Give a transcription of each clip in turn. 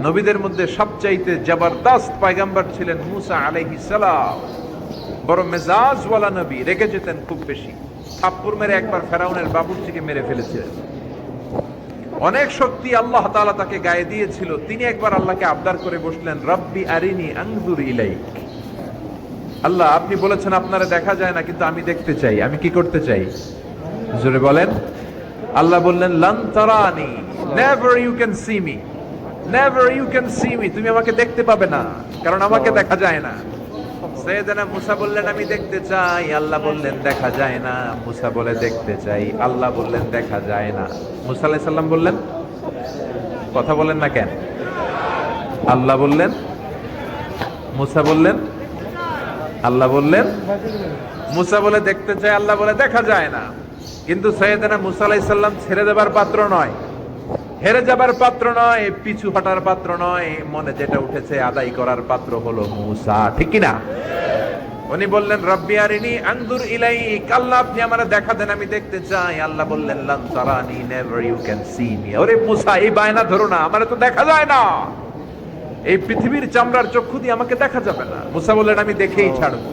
নবীদের মধ্যে সবচাইতে জবরদস্ত পয়গম্বর ছিলেন মুসা আলাইহিস সালাম। বড় মেজাজওয়ালা নবী, রেগে যেতেন খুব বেশি। থাপ্পড় মেরে একবার ফেরাউনের বাবুর্চিকে মেরে ফেলেছিলেন। অনেক শক্তি আল্লাহ তাআলা তাকে গায়ে দিয়েছিল। তিনি একবার আল্লাহকে আবদার করে বসলেন, রব্বি আরিনি আনজুর ইলাইক। আল্লাহ, আপনি বলেছেন আপনারা দেখা যায় না, কিন্তু আমি দেখতে চাই। আমি কি করতে চাই? জোরে বলেন। আল্লাহ বললেন, লান তারানি, never you can see me, never you can see me. তুমি আমাকে দেখতে পাবে না, কারণ আমাকে দেখা যায় না। সাইয়েদনা মুসা বললেন, আমি দেখতে চাই। আল্লাহ বললেন, দেখা যায় না। মুসা বলে, দেখতে চাই। আল্লাহ বললেন, দেখা যায় না। মুসা আলাইহিস সালাম বললেন, কথা বলেন না কেন? আল্লাহ বললেন, মুসা বললেন, আল্লাহ বললেন। মুসা বলে দেখতে চাই, আল্লাহ বলে দেখা যায় না। কিন্তু সাইয়েদনা মুসা আলাইহিস সালাম ছেড়ে দেবার পাত্র নয়, হেরে যাবার পাত্র নয়, পিছু হটার পাত্র নয়। মনে যেটা উঠেছে আদায় করার পাত্র হলো মুসা, ঠিক কি না? উনি বললেন, রব্বি আরিনি আনজুর ইলাইক। আল্লাহ, আপনি আমারে দেখা দেন, আমি দেখতে চাই। আল্লাহ বললেন, লান তারানি, never you can see me. ওরে মুসা, এই বায়না ধরো না, আমারে তো দেখা যায় না। এই পৃথিবীর চামড়ার চক্ষু দিয়ে আমাকে দেখা যাবে না। মুসা বললেন, আমি দেখেই ছাড়বো।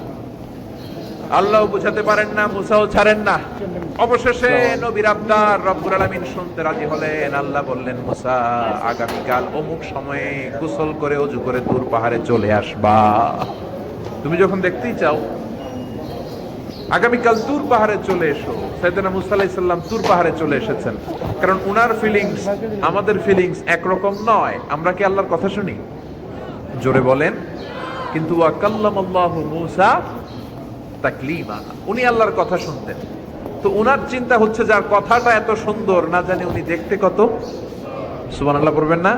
আল্লাহ বুঝাতে পারেন না, মুসাও ছাড়েন না। অবশেষে নবীর আবদার রব্বুল আলামিন শুনতে রাজি হলেন। আল্লাহ বললেন, মুসা, আগামীকাল অমুক সময়ে গোসল করে ওযু করে তুর পাহাড়ে চলে আসবা। তুমি যখন দেখতেই চাও, আগামীকাল তুর পাহাড়ে চলে এসো। সাইয়েদনা মুসা আলাইহিস সালাম তুর পাহাড়ে চলে এসেছেন। কারণ উনার ফিলিংস আমাদের ফিলিংস একরকম নয়। আমরা কি আল্লাহর কথা শুনি? জোরে বলেন। কিন্তু ওয়া কাল্লামাল্লাহু মুসা তাকলিমা, উনি আল্লাহর কথা শুনতেন। তো উনার চিন্তা হচ্ছে, যার কথাটা এত সুন্দর, না জানি উনি দেখতে কত। সুবহানাল্লাহ পড়বেন না?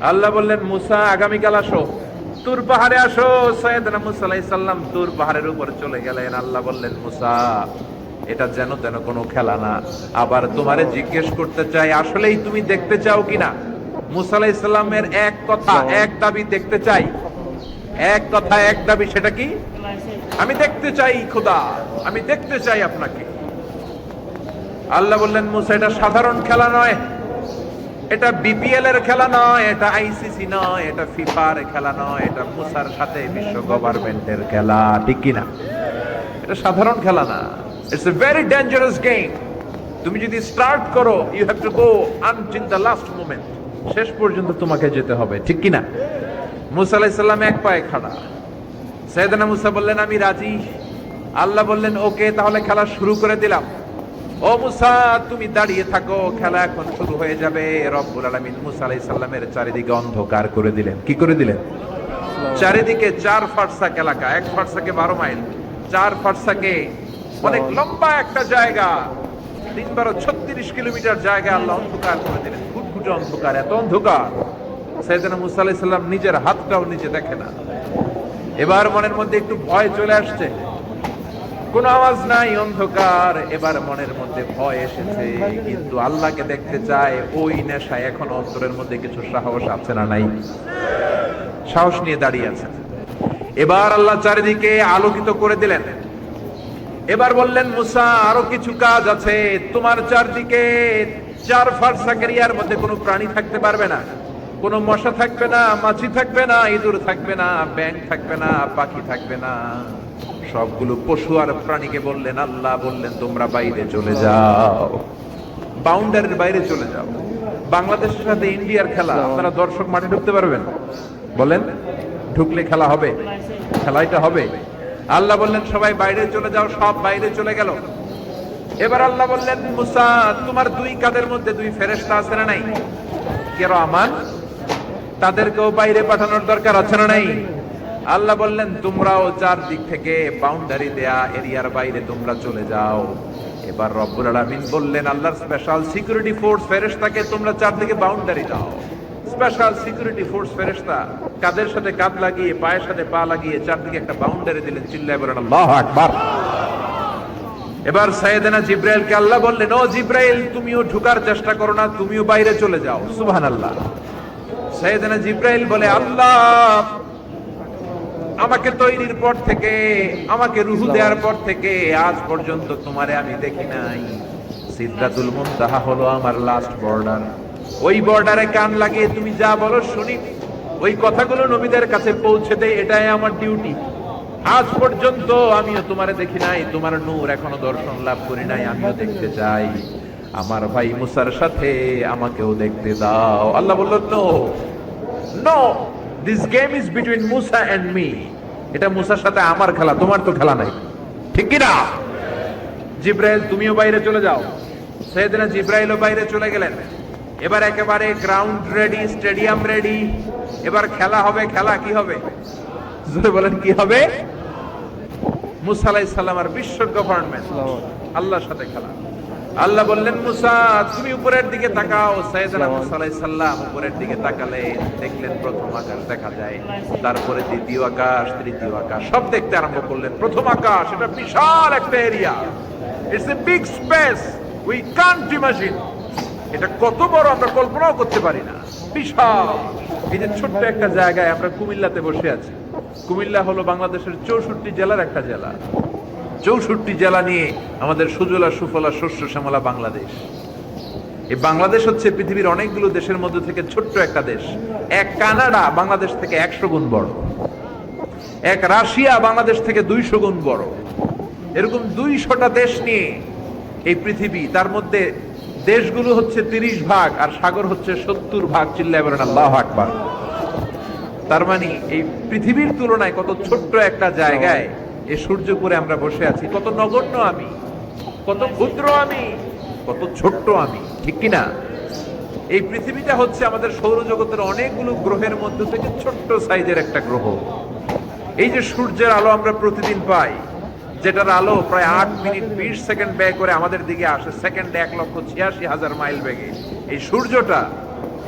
আল্লাহ বললেন, মুসা, আগামীকাল আসো, তুর পাহাড়ে আসো। সাইয়েদনা মুসা আলাইহিস সালাম তুর পাহাড়ের উপরে চলে গেলেন। আল্লাহ বললেন, মুসা, এটা যেন তেন কোনো খেলা না। আবার তোমারে জিজ্ঞেস করতে চাই, আসলেই তুমি দেখতে চাও কিনা? মুসা আলাইহিস সালামের এক কথা এক দাবি, দেখতে চাই। এক কথা এক দাবি, সেটা কি? আমি দেখতে চাই খোদা, আমি দেখতে চাই আপনাকে। আল্লাহ বললেন, মুসা, এটা সাধারণ খেলা নয়, এটা বিপিএল এর খেলা নয়, এটা আইসিসি নয়, এটা ফিফার খেলা নয়, এটা মুসার সাথে বিশ্ব গভর্নমেন্টের খেলা, ঠিক কিনা? এটা সাধারণ খেলা না। It's a very dangerous game. তুমি যদি স্টার্ট করো, you have to go until the last moment. শেষ পর্যন্ত তোমাকে যেতে হবে, ঠিক কিনা? মুসা আলাইহিস সালাম এক পায়ে খাড়া। সাইয়েদনা মুসা বললেন, আমি রাজি। আল্লাহ বললেন, ওকে, তাহলে খেলা শুরু করে দিলাম। ও মুসা, তুমি দাঁড়িয়ে থাকো, খেলা এখন শুরু হয়ে যাবে। রব্বুল আলামিন মুসা আলাইহিস সালামের চারিদিকে অন্ধকার করে দিলেন। কি করে দিলেন? চারিদিকে 4 ফারসাক এলাকা, 1 ফারসাকে 12 মাইল, 4 ফারসাকে অনেক লম্বা একটা জায়গা, 3-12-36 কিলোমিটার জায়গা আল্লাহ অন্ধকার করে দিলেন। ঘুটঘুটে অন্ধকার, এত অন্ধকার সাইয়েদনা মুসা আলাইহিস সালাম নিজের হাতটাও নিজে দেখে না। এবার মনের মধ্যে একটু ভয় চলে আসছে। কোন আওয়াজ নাই, অন্ধকার। এবার মনের মধ্যে ভয় এসেছে, কিন্তু আল্লাহকে দেখতে চায়। ওই নেশায় এখন অন্তরের মধ্যে কিছু সাহস আছে না নাই? সাহস নিয়ে দাঁড়িয়ে আছে। এবার আল্লাহ চারিদিকে আলোকিত করে দিলেন। এবার বললেন, মুসা, আরো কিছু কাজ আছে। তোমার চারদিকে 4 ফারসাক এরিয়ার মধ্যে কোনো প্রাণী থাকতে পারবে না। কোনো মশা থাকবে না, মাছি থাকবে না, ইঁদুর থাকবে না, ব্যাঙ থাকবে না, পাখি থাকবে না। সবগুলো পশু আর প্রাণীকে বললেন, আল্লাহ বললেন, তোমরা বাইরে চলে যাও, বাউন্ডারির বাইরে চলে যাও। বাংলাদেশের সাথে ইন্ডিয়ার খেলা, আপনারা দর্শক মাঠে ঢুকতে পারবেন? বলেন, ঢুকলে খেলা হবে? খেলাটা হবে। আল্লাহ বললেন, সবাই বাইরে চলে যাও। সব বাইরে চলে গেল। এবার আল্লাহ বললেন, মুসা, তোমার 2 কাঁধের মধ্যে 2 ফেরেশতা আছে না নাই? কিরামান, তাদেরকেও বাইরে পাঠানোর দরকার আছে না নাই? আল্লাহ বললেন, তোমরাও 4 দিক থেকে বাউন্ডারি দেয়া এরিয়ার বাইরে তোমরা চলে যাও। এবার রব্বুল আলামিন বললেন, আল্লাহর স্পেশাল সিকিউরিটি ফোর্স ফেরেশতাকে তোমরা 4 দিকে বাউন্ডারি দাও। স্পেশাল সিকিউরিটি ফোর্স ফেরেশতা কাদের সাথে কাঁধ লাগিয়ে, পায়ের সাথে পা লাগিয়ে 4 দিকে একটা বাউন্ডারি দিলেন। চিল্লায় বলেন, আল্লাহু আকবার। এবার সাইয়েদনা জিব্রাইলকে আল্লাহ বললেন, ও জিব্রাইল, তুমিও ঢোকার চেষ্টা করো না, তুমিও বাইরে চলে যাও। সুবহানাল্লাহ। সাইয়েদনা জিব্রাইল বলে, আল্লাহ, আমাকে তৈরির পর থেকে, আমাকে রূহ দেওয়ার পর থেকে আজ পর্যন্ত তোমারে আমি দেখি নাই। সিদরাতুল মুনতাহা হলো আমার লাস্ট বর্ডার। ওই বর্ডারে কান লাগিয়ে তুমি যা বলো শুনি, ওই কথাগুলো নবীদের কাছে পৌঁছে দেয়, এটাই আমার ডিউটি। আজ পর্যন্ত আমিও তোমারে দেখি নাই, তোমার নূর এখনো দর্শন লাভ করি নাই, আমিও দেখতে চাই। আমার ভাই মুসার সাথে আমাকেও দেখতে দাও। আল্লাহ বলল, no no, this game is between Musa and me. এটা মুসার সাথে আমার খেলা, তোমার তো খেলা নাই, ঠিক কি না? জিব্রাইল তুমিও বাইরে চলে যাও। সাইয়েদনা জিব্রাইলও বাইরে চলে গেলেন। এবার একেবারে গ্রাউন্ড রেডি, স্টেডিয়াম রেডি, এবার খেলা হবে। খেলা কি হবে? জোরে বলেন, কি হবে? মুসা আলাইহিস সালাম আর বিশ্ব গভর্নমেন্ট, আল্লাহর সাথে খেলা। আল্লাহ বললেন, মুসা তুমি উপরের দিকে তাকাও। সাইয়েদনা মুসা আলাইহিস সালাম উপরের দিকে তাকালেন, দেখলেন প্রথম আকাশ দেখা যায়, তারপরে দ্বিতীয় আকাশ, তৃতীয় আকাশ, সব দেখতে আরম্ভ করলেন। প্রথম আকাশ, এটা বিশাল একটা area, it's a big space, we can't imagine. এটা কত বড় আমরা কল্পনাও করতে পারি না, বিশাল। এই যে ছোট্ট একটা জায়গায় আমরা কুমিল্লাতে বসে আছি। কুমিল্লা হলো বাংলাদেশের 64 জেলার একটা জেলা। 64 জেলা নিয়ে আমাদের সুজলা সুফলা শস্য শ্যামলা বাংলাদেশ। এই বাংলাদেশ হচ্ছে পৃথিবীর অনেকগুলো দেশের মধ্যে থেকে ছোট্ট একটা দেশ। এক কানাডা বাংলাদেশ থেকে 100 গুণ বড়, এক রাশিয়া বাংলাদেশ থেকে 200 গুণ বড়। এরকম 200টা দেশ নিয়ে এই পৃথিবী, তার মধ্যে দেশগুলো হচ্ছে 30 ভাগ আর সাগর হচ্ছে 70 ভাগ। চিল্লায় বলেন আল্লাহু আকবার। তার মানে এই পৃথিবীর তুলনায় কত ছোট্ট একটা জায়গায় এই সূর্যপুরে আমরা বসে আছি। কত নগণ্য আমি, কত ক্ষুদ্র আমি, কত ছোট্ট আমি, ঠিক কিনা? এই পৃথিবীটা হচ্ছে আমাদের সৌরজগতের অনেকগুলো গ্রহের মধ্যে থেকে ছোট্ট সাইজের একটা গ্রহ। এই যে সূর্যের আলো আমরা প্রতিদিন পাই, যেটার আলো প্রায় 8 মিনিট 20 সেকেন্ড ব্যয় করে আমাদের দিকে আসে, সেকেন্ডে 1,86,000 মাইল বেগে। এই সূর্যটা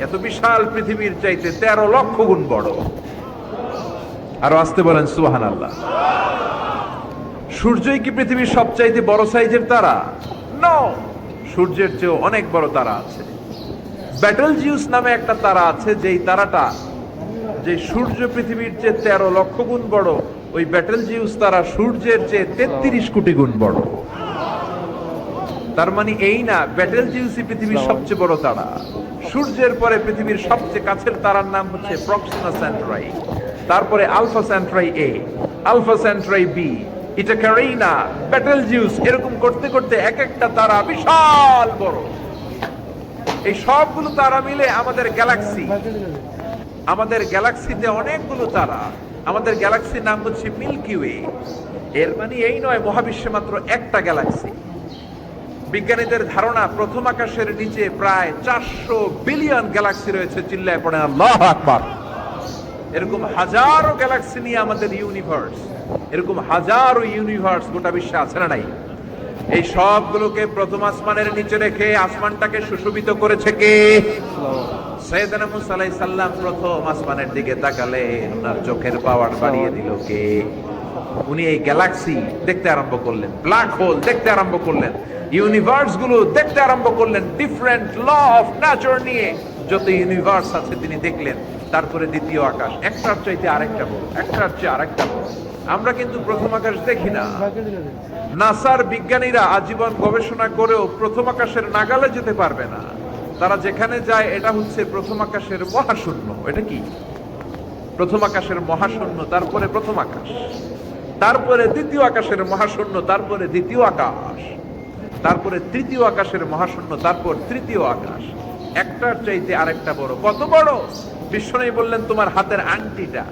এত বিশাল পৃথিবীর চাইতে 13 লক্ষ গুণ বড়। আরো আসতে বলেন সুবহানাল্লাহ। সূর্যই কি পৃথিবীর সবচাইতে বড় সাইজের তারা? নো, সূর্যের চেয়েও অনেক বড় তারা আছে। ব্যাটেল জিউস নামে একটা তারা আছে, যেই তারাটা, যে সূর্য পৃথিবীর চেয়ে 13 লক্ষ গুণ বড়, ওই ব্যাটেল জিউস তারা সূর্যের চেয়ে 33 কোটি গুণ বড়। তার মানে এই না, ব্যাটেল জিউসই পৃথিবীর সবচেয়ে বড় তারা। সূর্যের পরে পৃথিবীর সবচেয়ে কাছের তারার নাম হচ্ছে প্রক্সিমা সেন্টরাই, তারপরে আলফা সেন্টরাই এ, আলফা সেন্টরাই বি, এটা ক্যারিনা, ব্যাটেল জিউস, এরকম করতে করতে এক একটা তারা বিশাল বড়। এই সবগুলো তারা মিলে আমাদের গ্যালাক্সি। আমাদের গ্যালাক্সিতে অনেকগুলো তারা। আমাদের গ্যালাক্সির নাম হচ্ছে মিল্কি ওয়ে। এর মানে এই নয় মহাবিশ্বে মাত্র একটা গ্যালাক্সি। বিজ্ঞানীদের ধারণা প্রথম আকাশের নিচে প্রায় 400 বিলিয়ন গ্যালাক্সি রয়েছে। চিল্লায় পড়ে আল্লাহু আকবার। এরকম হাজারো গ্যালাক্সি নিয়ে আমাদের ইউনিভার্স, এরকম হাজারো ইউনিভার্স গোটা বিশ্বে আছে না নাই? এই সবগুলোকে প্রথম আসমানের নিচে রেখে আসমানটাকে সুশোভিত করেছে কে? সাইয়েদনা মুসা আলাইহিস সালাম প্রথম আসমানের দিকে তাকালেন, ওনার চোখের পাওয়ার বাড়িয়ে দিল কে? উনি এই গ্যালাক্সি দেখতে আরম্ভ করলেন, ব্ল্যাক হোল দেখতে আরম্ভ করলেন, ইউনিভার্স গুলো দেখতে আরম্ভ করলেন। ডিফারেন্ট ল অফ নেচার নিয়ে যত ইউনিভার্স আছে তিনি দেখলেন। তারপরে দ্বিতীয় আকাশ, একটার চাইতে আরেকটা বড়, একটার চেয়ে আরেকটা বড়। আমরা কিন্তু প্রথম আকাশ দেখি না। নাসার বিজ্ঞানীরা আজীবন গবেষণা করেও প্রথম আকাশের নাগালে যেতে পারবে না। তারা যেখানে যায় এটা হচ্ছে প্রথম আকাশের মহাশূন্য। এটা কি? প্রথম আকাশের মহাশূন্য, তারপরে প্রথম আকাশ, তারপরে দ্বিতীয় আকাশের মহাশূন্য, তারপরে দ্বিতীয় আকাশ, তারপরে তৃতীয় আকাশের মহাশূন্য, তারপর তৃতীয় আকাশ। একটার চাইতে আরেকটা বড়। কত বড়? বিশ্বনবী বললেন, তোমার হাতের আংটিটা,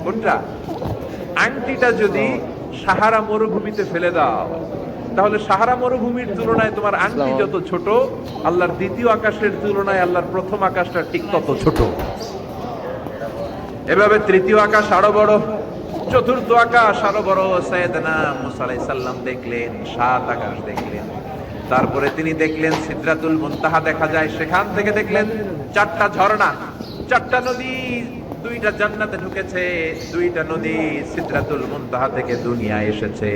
কোনটা? আংটিটা যদি সাহারা মরুভূমিতে ফেলে দাও, তাহলে সাহারা মরুভূমির তুলনায় তোমার আংটি যত ছোট, আল্লাহর দ্বিতীয় আকাশের তুলনায় আল্লাহর প্রথম আকাশটা ঠিক তত ছোট। এভাবে তৃতীয় আকাশ আরো বড়, চতুর্থ আকাশ আরো বড়। সাইয়েদনা মুসা আলাইহিস সালাম দেখলেন, 7 আকাশ দেখলেন। তারপরে তিনি দেখলেন সিদরাতুল মুনতাহা দেখা যায়, সেখান থেকে দেখলেন 4টা ঝর্ণা, 4টা নদী, 2টা জান্নাতে ঢুকেছে, 2টা নদী সিদরাতুল মুনতাহা থেকে দুনিয়ায় এসেছে।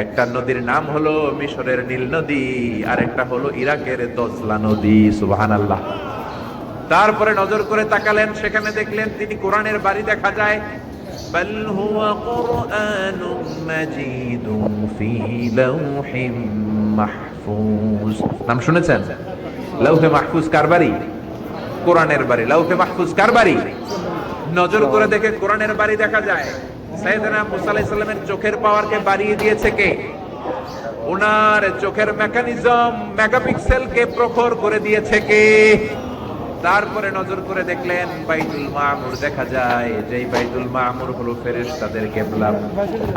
একটা নদীর নাম হলো মিশরের নীল নদী, আর একটা হলো ইরাকের দজলা নদী। সুবহানাল্লাহ। তারপরে নজর করে তাকালেন, সেখানে দেখলেন তিনি কোরআনের বাড়ি দেখা যায়। বাল হুয়া কুরআনুম মাজিদুন ফি লাওহিম মাহফুজ। নাম শুনেছেন? লাওহে মাহফুজ কার বাড়ি? কোরআনের বাড়ি। লাউহে মাহফুজ কার বাড়ি? নজর করে দেখে কোরআনের বাড়ি দেখা যায়। সাইয়েদনা মুসা আলাইহিস সালামের চোখের পাওয়ারকে বাড়িয়ে দিয়েছে কে? ওনার চোখের মেকানিজম মেগাপিক্সেলকে প্রখর করে দিয়েছে কে? তারপরে নজর করে দেখলেন বাইতুল মামুর দেখা যায়, যেই বাইতুল মামুর হলো ফেরেশতাদের কিবলা।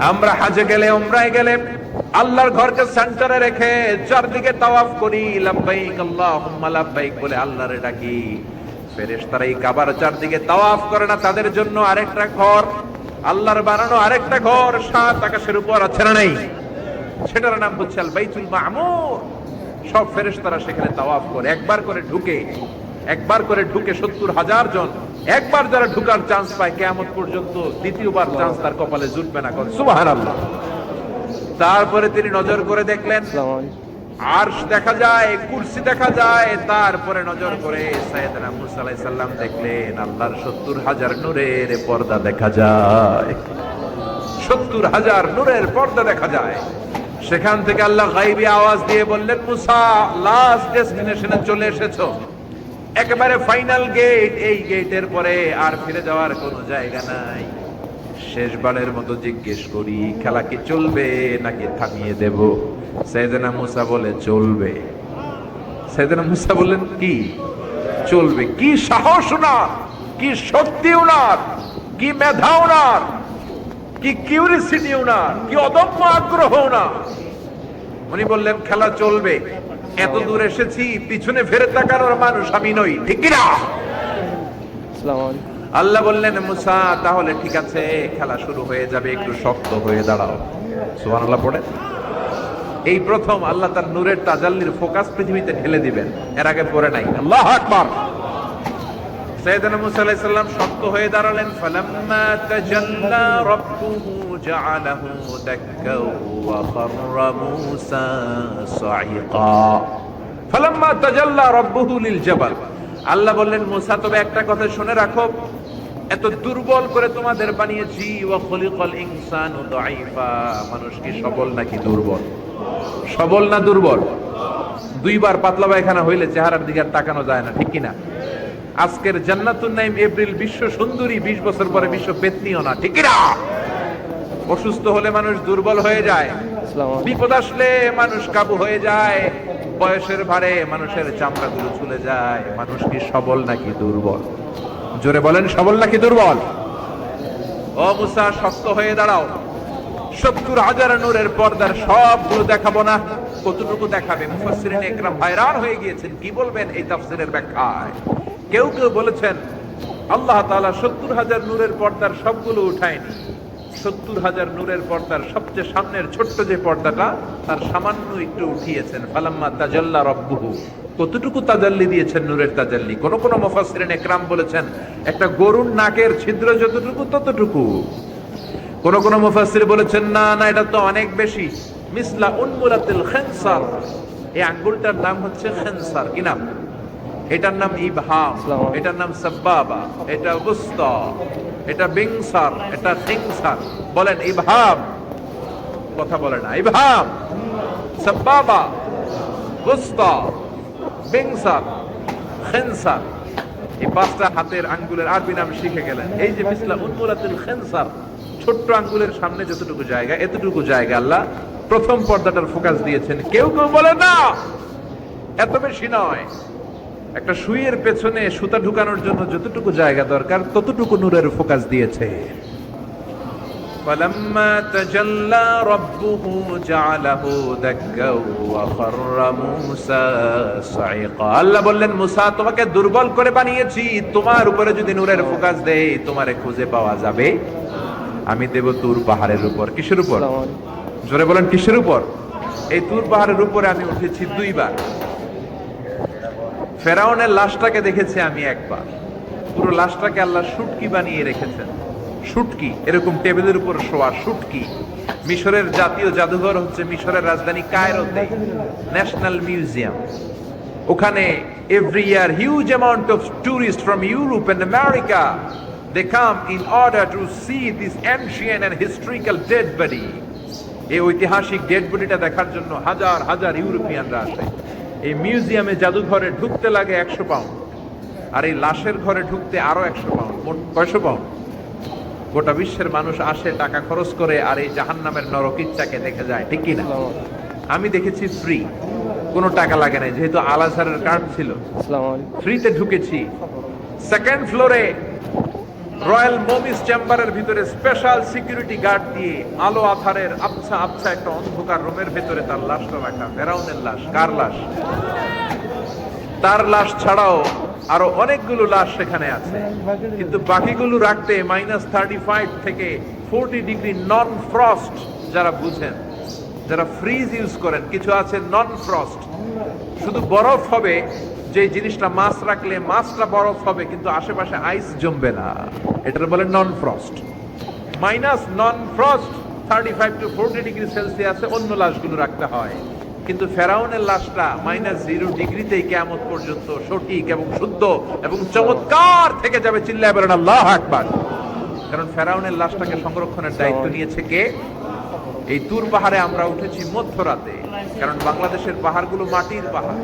আমরা হাজে গেলে, উমরায় গেলে আল্লাহর ঘরকে সেন্টারে রেখে চারদিকে তাওয়াফ করি, লাব্বাইক আল্লাহুম্মা লাব্বাইক বলে আল্লাহরে ডাকি। ফেরেশতারা এই কাবার চারদিকে তাওয়াফ করে না, তাদের জন্য আরেকটা ঘর, আল্লাহর বানানো আরেকটা ঘর 7 আকাশের উপর আছে না নাই? সেটার নাম হচ্ছে আল বাইতুল মামুর। সব ফেরেশতারা সেখানে তাওয়াফ করে, একবার করে ঢুকে 70,000 জন। একবার যারা ঢুকার চান্স পায় কিয়ামত পর্যন্ত দ্বিতীয়বার চান্স তার কপালে জুটবে না। সুবহানাল্লাহ। তারপরে তিনি নজর করে দেখলেন আরশ দেখা যায়, কুরসি দেখা যায়। তারপরে নজর করে সাইয়েদনা মুসা আলাইহিস সালাম দেখলেন আল্লাহর 70,000 নূরের পর্দা দেখা যায়। 70,000 নূরের পর্দা দেখা যায়। সেখান থেকে আল্লাহ গায়বী আওয়াজ দিয়ে বললেন, মুসা লাস্ট ডেস্টিনেশনে চলে এসেছো, একেবারে ফাইনাল গেট। এই গেটের পরে আর ফিরে যাওয়ার কোনো জায়গা নাই। শেষবারের মতো জিজ্ঞেস করি, খেলা কি চলবে নাকি থামিয়ে দেব? সাইয়েদনা মুসা বলে চলবে। সাইয়েদনা মুসা বললেন কি চলবে? কি সাহস ওনার, কি শক্তি ওনার, কি মেধা ওনার, কি কিউরিসিটি ওনার, কি অদম্য আগ্রহ ওনার। উনি বললেন খেলা চলবে। এত দূর এসেছি, পিছনে ফেরত তাকানোর মানুষ আমি নই, ঠিক কি না? আল্লাহ বললেন মুসা তাহলে ঠিক আছে, খেলা শুরু হয়ে যাবে, একটু শক্ত হয়ে দাঁড়াও। সুবহানাল্লাহ পড়ে। এই প্রথম আল্লাহ তার নূরের তাজাল্লির ফোকাস পৃথিবীতে ঢেলে দিবেন, এর আগে পড়ে নাই। আল্লাহু আকবার। সাইয়েদনা মুসা আলাইহিস সালাম শক্ত হয়ে দাঁড়ালেন। ফালাম্মা তাজাল্লা রাব্বুহু জাআলাহু দাক্কাও ওয়া খাররা মুসা সাইকা। ফালাম্মা তাজাল্লা রাব্বুহু লিল জাবাল। আল্লাহ বললেন মুসা তবে একটা কথা শুনে রাখো, এত দুর্বল করে তোমাদের বানিয়েছি। ওয়া খলিকাল ইনসানু দাঈফা। মানুষ কি সবল নাকি দুর্বল? সবল না দুর্বল? দুইবার পাতলা পায়খানা হইলে চেহারার দিকে তাকানো যায় না, ঠিক কি না? আজকের জান্নাতুন নাইম এপ্রিল বিশ্ব সুন্দরী, 20 বছর পরে বিশ্ব পেতনিও না, ঠিক কি না? অসুস্থ হলে মানুষ দুর্বল হয়ে যায়, বিপদ আসলে মানুষ কাবু হয়ে যায়, বয়সের ভারে মানুষের চামড়াগুলো চলে যায়। মানুষ কি সবল নাকি দুর্বল? জোরে বলেন, সবল নাকি দুর্বল? ও মুসা শক্ত হয়ে দাঁড়াও। 70,000 নূরের পর্দার সবগুলো দেখাবো না, কতটুকু দেখাবে? মুফাসসিরিন ইকরাম হায়রান হয়ে গিয়েছেন, কি বলবেন এই তাফসীরের ব্যাখ্যায়। কেউ কেউ বলেছেন আল্লাহ তাআলা 70,000 নূরের পর্দার সবগুলো উঠায়নি। 70,000 নূরের পর্দার সবচেয়ে সামনের ছোট্ট যে পর্দাটা, তার সামান্য একটু উঠিয়েছেন। ফালাম্মা তাজাল্লা রাব্বুহু। কতটুকু তাজাল্লি দিয়েছেন নূরের তাজাল্লি? কোন কোন মুফাসসিরিন ইকরাম বলেছেন একটা গরুর নাকের ছিদ্র যতটুকু ততটুকু। কোন কোন মুফাসসির বলেছেন না না, এটা তো অনেক বেশি। মিসলা উনমুলাতিল খিনসার। এই আঙ্গুলটার নাম হচ্ছে খিনসার। কি নাম? এটার নাম ইবহাম, এটার নাম সাব্বাবা, এটা উস্তা, এটা বিংসার, এটা খিনসার। বলেন ইবহাম, কথা বলে না। ইবহাম, সাব্বাবা, উস্তা, বিংসার, খিনসার। এই 5টা হাতের আঙ্গুলের আরবি নাম শিখে গেলেন। এই যে মিসলা উনমুলাতিল খিনসার, ছোট্ট আঙ্গুলের সামনে যতটুকু জায়গা, এতটুকু জায়গা আল্লাহ প্রথম পর্দাটার ফোকাস দিয়েছেন। কেউ কেউ বলে না এত বেশি নয়, একটা সুইয়ের পেছনে সুতা ঢুকানোর জন্য যতটুকু জায়গা দরকার ততটুকু নূরের ফোকাস দিয়েছে। فَلَمَّا تَجَلَّى رَبُّهُ جَعَلَهُ دَكًّا وَخَرَّ مُوسَى صَعِقًا। আল্লাহ বললেন মুসা তোমাকে দুর্বল করে বানিয়েছি, তোমার উপরে যদি নূরের ফোকাস দেই তোমারে খুঁজে পাওয়া যাবে। আমি দেব তুর পাহাড়ের উপর। কিসের উপর? জোরে বলেন কিসের উপর? এই তুর পাহাড়ের উপরে আমি উঠেছি 2 বার। ফেরাউনের লাশটাকে দেখেছি আমি একবার। পুরো লাশটাকে আল্লাহ শুটকি বানিয়ে রেখেছেন। শুটকি, এরকম টেবিলের উপর শোয়া শুটকি। মিশরের জাতীয় জাদুঘর হচ্ছে মিশরের রাজধানী কায়রোতে, ন্যাশনাল মিউজিয়াম। ওখানে every year huge amount of tourist from Europe and America, they come in order to see this ancient and historical dead body. এই ঐতিহাসিক ডেড বডিটা দেখার জন্য হাজার হাজার ইউরোপিয়ানরা আসে। এই মিউজিয়ামে জাদুঘরে ঢুকতে লাগে 100 পাউন্ড। আর এই লাশের ঘরে ঢুকতে আরো 100 পাউন্ড, মোট 100 পাউন্ড। গোটা বিশ্বের মানুষ আসে টাকা খরচ করে আর এই জাহান্নামের নরকিচ্ছাকে দেখে যায়, ঠিক কিনা? আমি দেখেছি ফ্রি, কোনো টাকা লাগে না, যেহেতু আল আজহারের কার্ড ছিল, ফ্রিতে ঢুকেছি। সেকেন্ড ফ্লোরে রয়্যাল মমিস চেম্বারের ভিতরে স্পেশাল সিকিউরিটি গার্ড দিয়ে আলো আধারের আবছা আবছা একটা অন্ধকার রুমের ভিতরে তার লাশটা রাখা। ফেরাউনের লাশ। কার লাশ? তার লাশ ছাড়াও আরো অনেকগুলো লাশ সেখানে আছে, কিন্তু বাকিগুলো রাখতে -35 থেকে 40 ডিগ্রি নন ফ্রস্ট। যারা বুঝেন, যারা ফ্রিজ ইউজ করেন, কিছু আছে নন ফ্রস্ট, শুধু বরফ হবে, যে জিনিসটা মাছ রাখলে মাছটা বরফ হবে কিন্তু আশেপাশে আইস জমবে না, এটার বলে non frost. Non frost 35 to 40 degree সেলসিয়াসে অন্য লাশগুলো রাখতে হয়, কিন্তু ফেরাউনের লাশটা -0 ডিগ্রিতেই কিয়ামত পর্যন্ত সঠিক এবং শুদ্ধ এবং চমৎকার থেকে যাবে। চিল্লায় বলেন আল্লাহু আকবার। কারণ ফেরাউনের লাশটাকে সংরক্ষণের দায়িত্ব নিয়েছে কে? এই তুর পাহাড়ে আমরা উঠেছি মধ্যরাতে, কারণ বাংলাদেশের পাহাড়গুলো মাটির পাহাড়।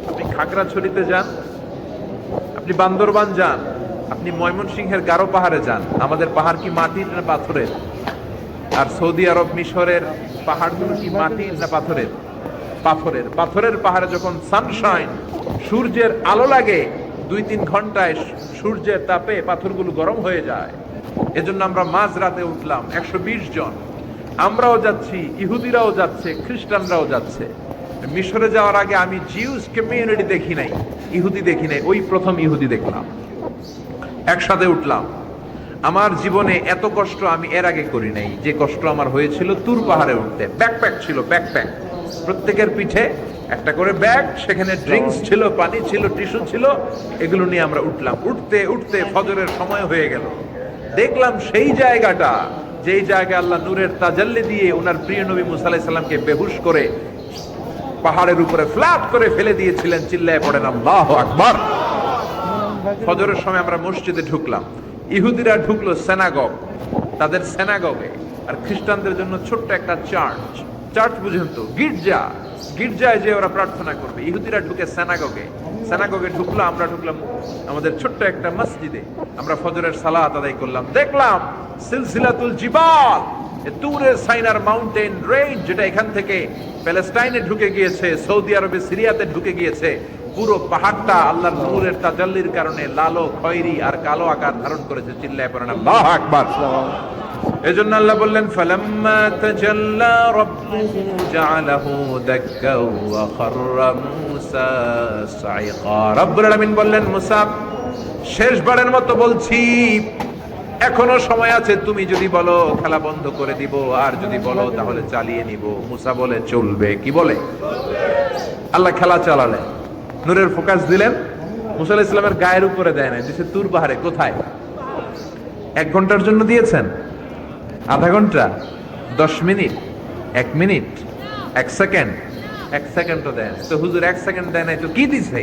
আপনি খাগড়াছড়িতে যান, আপনি বান্দরবান যান, আপনি ময়মনসিংহের গারো পাহাড়ে যান, আমাদের পাহাড় কি মাটির না পাথরের? আর সৌদি আরব মিশরের পাহাড়গুলো কি মাটির না পাথরের? পাথরের। পাথরের পাহাড়ে যখন সানশাইন, সূর্যের আলো লাগে, 2-3 ঘন্টায় সূর্যের তাপে পাথরগুলো গরম হয়ে যায়। এজন্য আমরা মাঝ রাতে উঠলাম, 120 জন। আমরাও যাচ্ছি, ইহুদিরাও যাচ্ছে, খ্রিস্টানরাও যাচ্ছে। মিশরে যাওয়ার আগে আমি জিউস কমিউনিটি দেখি নাই, ইহুদি দেখি নাই, ওই প্রথম ইহুদি দেখলাম। একসাথে উঠলাম। আমার জীবনে এত কষ্ট আমি এর আগে করি নাই, যে কষ্ট আমার হয়েছিল তুর পাহাড়ে উঠতে। ব্যাকপ্যাক ছিল, ব্যাকপ্যাক, প্রত্যেকের পিঠে একটা করে ব্যাগ, সেখানে ড্রিঙ্কস ছিল, পানি ছিল, টিস্যু ছিল, এগুলো নিয়ে আমরা উঠলাম। উঠতে উঠতে ফজরের সময় হয়ে গেল। দেখলাম সেই জায়গাটা, যেই জায়গায় আল্লাহ নূরের তাজাল্লি দিয়ে ওনার প্রিয় নবী মুসা আলাইহিস সালামকে বেহুশ করে পাহাড়ের উপরে ফ্ল্যাট করে ফেলে দিয়েছিলেন। চিল্লায় পড়েন আল্লাহু আকবার। ফজরের সময় আমরা মসজিদে ঢুকলাম। ইহুদিরা ঢুকলো সিনাগগ, তাদের সিনাগগে, আর খ্রিস্টানদের জন্য ছোট্ট একটা চার্চ। চার্চ বুঝেন তো? গির্জা। গির্জায় যে ওরা প্রার্থনা করবে। ইহুদিরা ঢুকে সিনাগগে। সিনাগগে ঢুকলো, আমরা ঢুকলাম আমাদের ছোট্ট একটা মসজিদে। আমরা ফজরের সালাত আদায় করলাম। দেখলাম সিলসিলাতুল জিবাল, তুরে সাইনার মাউন্টেন রেঞ্জ, যেটা এখান থেকে প্যালেস্টাইনে ঢুকে গিয়েছে, সৌদি আরবে, সিরিয়াতে ঢুকে গিয়েছে। পুরো পাহাড়টা আল্লাহর নূরের তাজাল্লির কারণে লালো, খয়েরি আর কালো আকার ধারণ করেছে। চিল্লায় পড়েন আল্লাহু আকবার। এজন্য আল্লাহ বললেন, ফালাম্মা তাজাল্লা রাব্বুহু জাআলাহু দাক্কা ওয়া খাররা মূসা সাইকা। রব্বুল আলামিন বললেন, মুসা, শেষবারের মতো বলছি, এখনো সময় আছে, তুমি যদি বলো খেলা বন্ধ করে দিব, আর যদি বলো তাহলে চালিয়ে নিব। মুসা বলে চলবে। কি বলে? আল্লাহ খেলা চালালেন, নূরের ফোকাস দিলেন। মুসা আলাইহিস সালামের গায়ের উপরে দেয় না, দিছে তুর পাহাড়ে। কোথায়? 1 ঘন্টার জন্য দিয়েছেন? আধা ঘন্টা? 10 মিনিট? 1 মিনিট? 1 সেকেন্ড? 1 সেকেন্ডও দেয় না। তো হুজুর 1 সেকেন্ড দেয় নাই তো কি দিছে?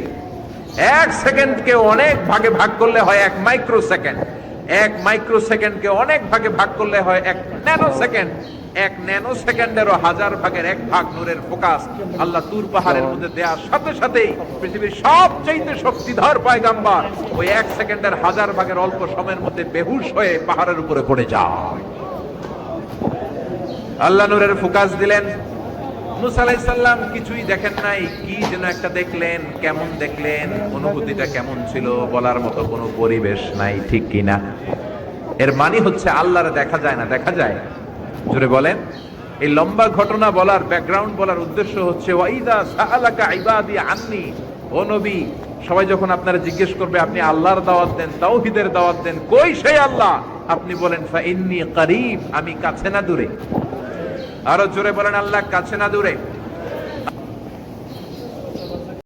1 সেকেন্ডকে অনেক ভাগে ভাগ করলে হয় 1 মাইক্রো সেকেন্ড। 1 মাইক্রো সেকেন্ডকে অনেক ভাগে ভাগ করলে হয় 1 ন্যানো সেকেন্ড। 1 ন্যানো সেকেন্ডেরও 1000 ভাগের 1 ভাগ নূরের ফোকাস আল্লাহ তুর পাহাড়ের মধ্যে দেওয়ার সাথে সাথেই পৃথিবীর সবচেয়ে শক্তিধর পয়গাম্বর ওই 1 সেকেন্ডের 1000 ভাগের অল্প সময়ের মধ্যে বেহুশ হয়ে পাহাড়ের উপরে পড়ে যায়। আল্লাহ নূরের ফোকাস দিলেন। মুসা আলাইহিস সালাম কিছুই দেখেন নাই, কি যেন একটা দেখলেন। কেমন দেখলেন? অনুভূতিটা কেমন ছিল? বলার মতো কোনো পরিবেশ নাই, ঠিক কিনা? এর মানে হচ্ছে আল্লাহরে দেখা যায় না, দেখা যায়? জোরে বলেন। এই লম্বা ঘটনা বলার, ব্যাকগ্রাউন্ড বলার উদ্দেশ্য হচ্ছে, ওয়াইদা সাআলাকা ইবাদি আন্নি, ও নবী, সবাই যখন আপনারা জিজ্ঞেস করবে, আপনি আল্লাহর দাওয়াত দেন, তাওহীদের দাওয়াত দেন, কই সেই আল্লাহ? আপনি বলেন, ফাইন্নী করিব, আমি কাছে না দূরে। আরো জোরে বলেন, আল্লাহ কাছে না দূরে।